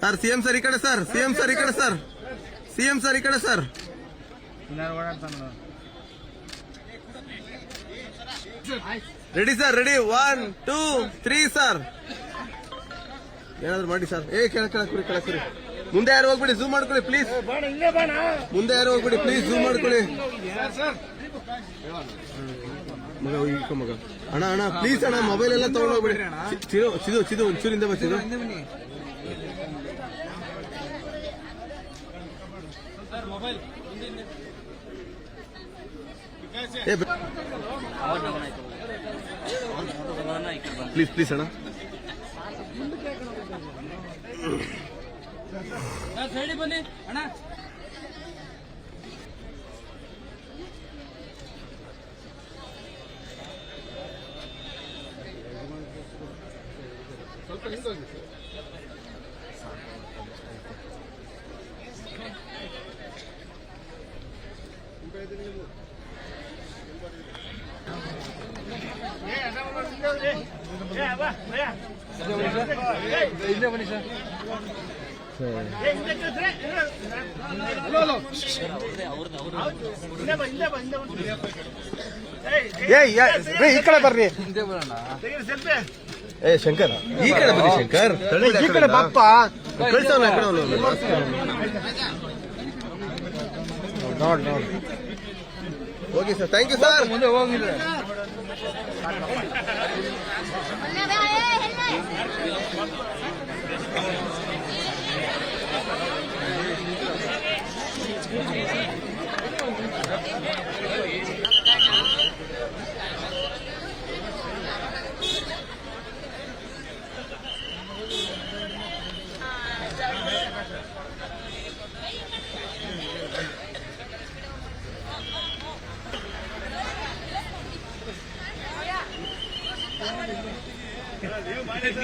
Sir CM sir ಈ ಕಡೆ sir, CM sir ಈ ಕಡೆ ಸರ್, ಸಿಎಂ ಸರ್ ಈ ಕಡೆ sir. Ready sir, ready 1 2 3 sir. ಏನಾದ್ರು ಮಾಡಿ ಸರ್. ಕೆಳಕುರಿ ಮುಂದೆ ಯಾರು ಹೋಗ್ಬಿಡಿ, ಝೂಮ್ ಮಾಡ್ಕೊಳ್ಳಿ ಪ್ಲೀಸ್. ಮುಂದೆ ಯಾರು ಹೋಗ್ಬಿಡಿ ಪ್ಲೀಸ್, ಝೂಮ್ ಮಾಡ್ಕೊಳ್ಳಿ ಮಗ. ಈಗ ಮಗ ಅಣ್ಣ ಅಣ್ಣ ಪ್ಲೀಸ್ ಅಣ್ಣ, ಮೊಬೈಲ್ ಎಲ್ಲ ತಗೊಂಡು ಹೋಗ್ಬಿಡಿ. ಚಿದು ಒಂಚೂರಿಂದ ಬರ್ತಿದ್ದು. ಪ್ಲೀಸ್ ಅಣ್ಣ. ಬನ್ನಿ ಅಣ್ಣ. ಸ್ವಲ್ಪ ಹಿಂದೋಗಿ ಇಲ್ಲೇ ಬನ್ನಿ ಸರ್. ಈ ಕಡೆ ಬರ್ರಿ. ಏ ಶಂಕರ್ ಈ ಕಡೆ ಬರ್ರಿ. ಶಂಕರ್ ಈ ಕಡೆ ಬಾಪ್ಪ ಕಳ್ಸೋಣ. ನೋಡಿ okay sir, thank you sir. ಮುಂದೆ ಹೋಗಿದ್ರೆ ಮಾಡಿ